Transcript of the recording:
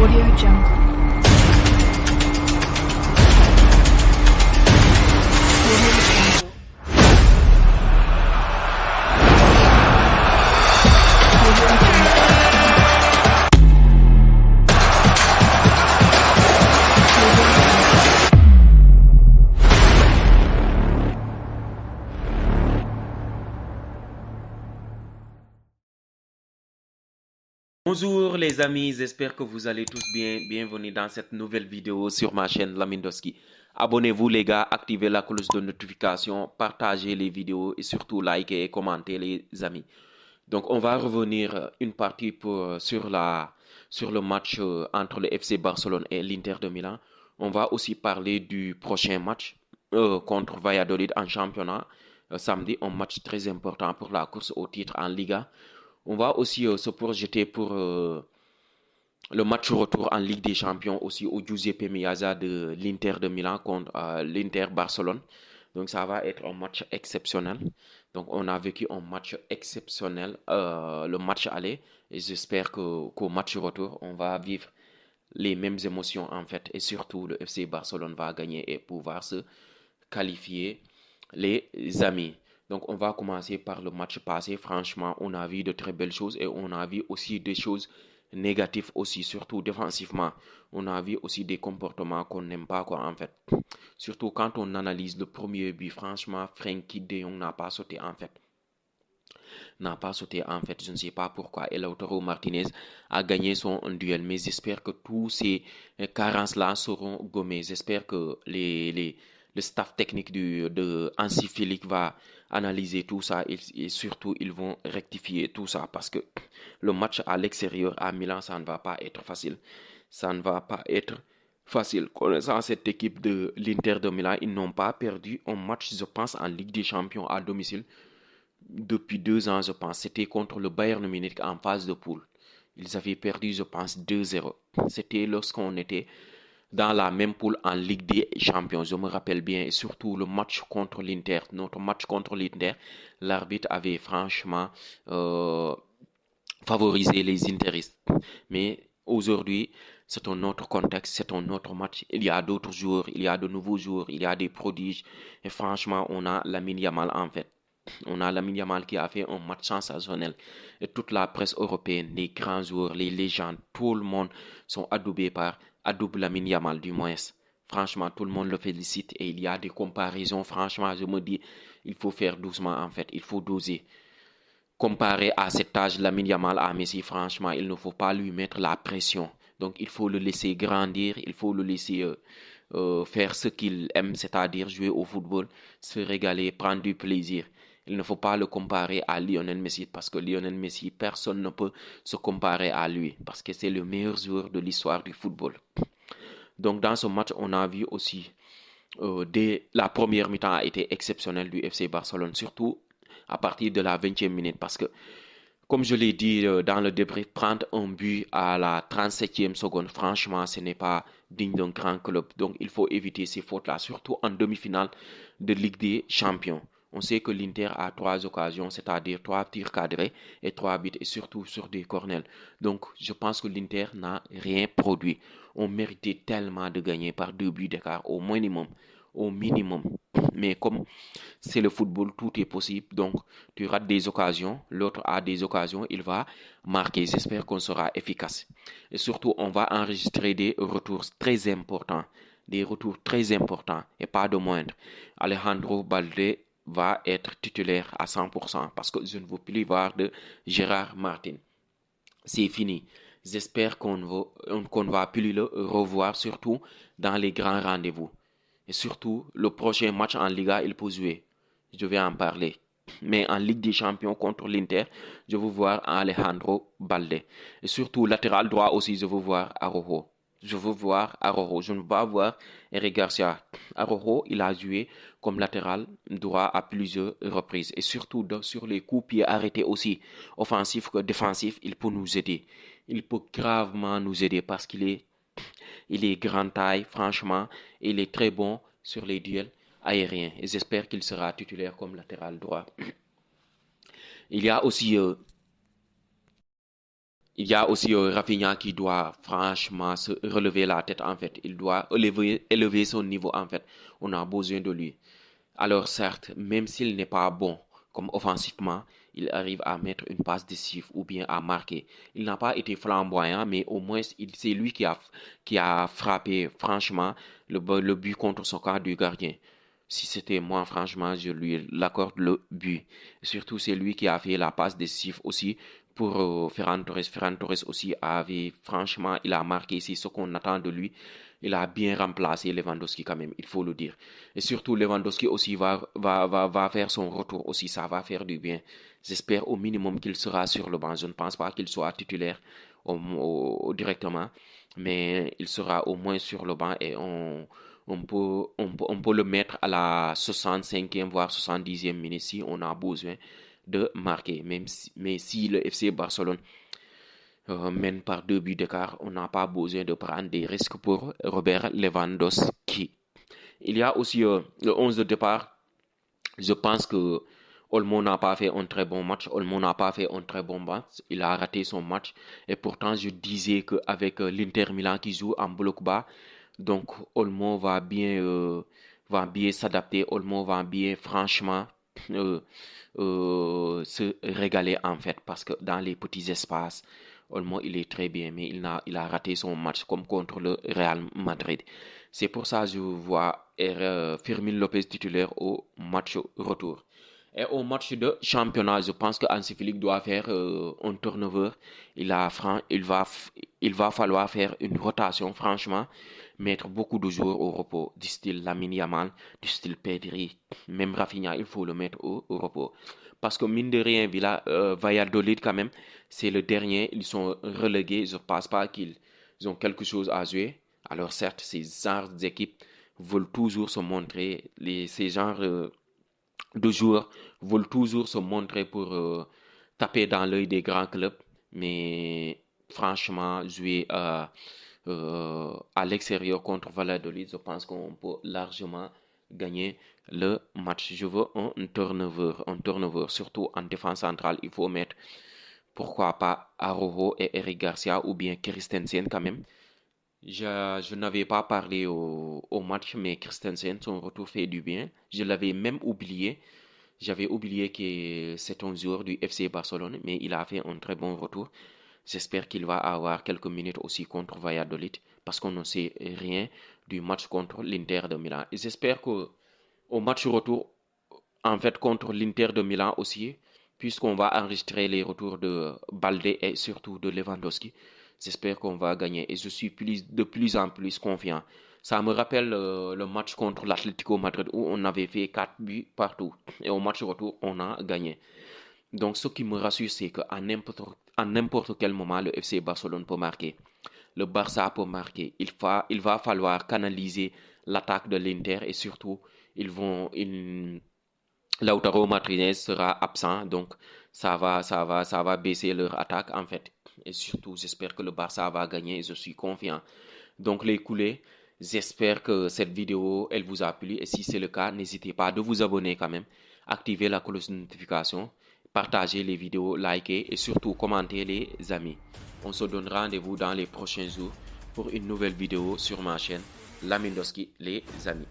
Audio Jungle. Audio Jungle. Audio Jungle. Bonjour les amis, j'espère que vous allez tous bien. Bienvenue dans cette nouvelle vidéo sur ma chaîne Lamindoski. Abonnez-vous les gars, activez la cloche de notification, partagez les vidéos et surtout likez et commentez les amis. Donc on va revenir une partie sur le match entre le FC Barcelone et l'Inter de Milan. On va aussi parler du prochain match contre Valladolid en championnat samedi, un match très important pour la course au titre en Liga. On va aussi se projeter pour le match retour en Ligue des Champions aussi au Giuseppe Meazza de l'Inter de Milan contre l'Inter Barcelone. Donc ça va être un match exceptionnel. Donc on a vécu un match exceptionnel, le match aller, et j'espère qu'au match retour, on va vivre les mêmes émotions en fait, et surtout le FC Barcelone va gagner et pouvoir se qualifier les amis. Donc on va commencer par le match passé. Franchement, on a vu de très belles choses et on a vu aussi des choses négatives aussi, surtout défensivement. On a vu aussi des comportements qu'on n'aime pas quoi en fait. Surtout quand on analyse le premier but, franchement, Frenkie de Jong n'a pas sauté en fait. Je ne sais pas pourquoi. Et Lautaro Martinez a gagné son duel. Mais j'espère que tous ces carences-là seront gommées. J'espère que le staff technique de Hansi Flick va analyser tout ça et surtout ils vont rectifier tout ça parce que le match à l'extérieur à Milan, ça ne va pas être facile. Ça ne va pas être facile. Connaissant cette équipe de l'Inter de Milan, ils n'ont pas perdu un match, je pense, en Ligue des Champions à domicile depuis 2 ans, je pense. C'était contre le Bayern Munich en phase de poule. Ils avaient perdu, je pense, 2-0. C'était lorsqu'on était dans la même poule en Ligue des Champions, je me rappelle bien. Et surtout le match contre l'Inter, notre match contre l'Inter, l'arbitre avait franchement favorisé les Interistes. Mais aujourd'hui, c'est un autre contexte, c'est un autre match. Il y a d'autres joueurs, il y a de nouveaux joueurs, il y a des prodiges. Et franchement, on a Lamine Yamal en fait. On a Lamine Yamal qui a fait un match sensationnel. Et toute la presse européenne, les grands joueurs, les légendes, tout le monde sont adoube Lamine Yamal du moins. Franchement, tout le monde le félicite et il y a des comparaisons. Franchement, je me dis, il faut faire doucement en fait, il faut doser. Comparé à cet âge, Lamine Yamal à Messi, franchement, il ne faut pas lui mettre la pression. Donc, il faut le laisser grandir, il faut le laisser faire ce qu'il aime, c'est-à-dire jouer au football, se régaler, prendre du plaisir. Il ne faut pas le comparer à Lionel Messi parce que Lionel Messi, personne ne peut se comparer à lui parce que c'est le meilleur joueur de l'histoire du football. Donc, dans ce match, on a vu aussi, dès la première mi-temps a été exceptionnelle du FC Barcelone, surtout à partir de la 20e minute parce que comme je l'ai dit dans le débrief, prendre un but à la 37e seconde, franchement, ce n'est pas digne d'un grand club. Donc, il faut éviter ces fautes-là, surtout en demi-finale de Ligue des Champions. On sait que l'Inter a 3 occasions, c'est-à-dire 3 tirs cadrés et 3 buts, et surtout sur des corners. Donc, je pense que l'Inter n'a rien produit. On méritait tellement de gagner par 2 buts d'écart au minimum. Au minimum. Mais comme c'est le football, tout est possible. Donc, tu rates des occasions, l'autre a des occasions, il va marquer. J'espère qu'on sera efficace. Et surtout, on va enregistrer des retours très importants. Des retours très importants et pas de moindre. Alejandro Balde va être titulaire à 100% parce que je ne veux plus voir de Gérard Martin. C'est fini. J'espère qu'on va plus le revoir, surtout dans les grands rendez-vous. Et surtout, le prochain match en Liga, il peut jouer. Je vais en parler. Mais en Ligue des Champions contre l'Inter, je veux voir Alejandro Balde. Et surtout, latéral droit aussi, je veux voir Araujo. Je veux voir Araujo. Je ne veux pas voir Eric Garcia. Araujo, il a joué comme latéral droit à plusieurs reprises. Et surtout, sur les coups pieds arrêtés aussi, offensifs que défensifs, il peut nous aider. Il peut gravement nous aider parce il est grand taille, franchement, et il est très bon sur les duels aériens. Et j'espère qu'il sera titulaire comme latéral droit. Il y a aussi Il y a aussi Rafinha qui doit franchement se relever la tête en fait. Il doit élever son niveau en fait. On a besoin de lui. Alors certes, même s'il n'est pas bon comme offensivement, il arrive à mettre une passe décisive ou bien à marquer. Il n'a pas été flamboyant, mais au moins c'est lui qui a frappé franchement le but contre son camp du gardien. Si c'était moi, franchement, je lui l'accorde le but. Surtout, c'est lui qui a fait la passe décisive aussi pour Ferran Torres. Ferran Torres aussi avait, franchement, il a marqué, c'est ce qu'on attend de lui. Il a bien remplacé Lewandowski quand même, il faut le dire. Et surtout, Lewandowski aussi va faire son retour aussi, ça va faire du bien. J'espère au minimum qu'il sera sur le banc. Je ne pense pas qu'il soit titulaire directement, mais il sera au moins sur le banc et on peut le mettre à la 65e voire 70e minute si on a besoin de marquer. Mais si le FC Barcelone mène par 2 buts d'écart, on n'a pas besoin de prendre des risques pour Robert Lewandowski. Il y a aussi le 11 de départ. Je pense que Olmo n'a pas fait un très bon match. Olmo n'a pas fait un très bon match. Il a raté son match. Et pourtant, je disais qu'avec l'Inter Milan qui joue en bloc bas, donc Olmo va bien s'adapter. Olmo va bien, franchement, euh, se régaler en fait. Parce que dans les petits espaces, Olmo, il est très bien, mais il a raté son match comme contre le Real Madrid. C'est pour ça que je vois Fermin Lopez titulaire au match retour. Et au match de championnat, je pense que Hansi Flick doit faire un turnover. Il va falloir faire une rotation, franchement, mettre beaucoup de joueurs au repos, du style Lamine Yamal, du style Pedri, même Rafinha, il faut le mettre au repos. Parce que mine de rien, Valladolid quand même, c'est le dernier, ils sont relégués, je ne pense pas qu'ils ont quelque chose à jouer. Alors certes, ces genres d'équipes veulent toujours se montrer, ces genres de joueurs veulent toujours se montrer pour taper dans l'œil des grands clubs, mais franchement, jouer à l'extérieur contre Valladolid, je pense qu'on peut largement gagner le match. Je veux un turnover, surtout en défense centrale. Il faut mettre, pourquoi pas, Araujo et Eric Garcia ou bien Christensen quand même. Je n'avais pas parlé au match, mais Christensen, son retour fait du bien. Je l'avais même oublié. J'avais oublié que c'est un joueur du FC Barcelone, mais il a fait un très bon retour. J'espère qu'il va avoir quelques minutes aussi contre Valladolid, parce qu'on ne sait rien du match contre l'Inter de Milan. Et j'espère que au match retour, en fait, contre l'Inter de Milan aussi, puisqu'on va enregistrer les retours de Balde et surtout de Lewandowski, j'espère qu'on va gagner et je suis de plus en plus confiant. Ça me rappelle le match contre l'Atlético Madrid où on avait fait 4 buts partout et au match retour, on a gagné. Donc ce qui me rassure, c'est qu'à n'importe quel moment, le FC Barcelone peut marquer. Le Barça peut marquer. Il va falloir canaliser l'attaque de l'Inter et surtout, Lautaro Martinez sera absent, donc ça va baisser leur attaque en fait. Et surtout, j'espère que le Barça va gagner et je suis confiant. Donc les coulées, j'espère que cette vidéo, elle vous a plu et si c'est le cas, n'hésitez pas de vous abonner quand même, activer la cloche de notification, partager les vidéos, liker et surtout commenter les amis. On se donne rendez-vous dans les prochains jours pour une nouvelle vidéo sur ma chaîne Lamine Doski, les amis.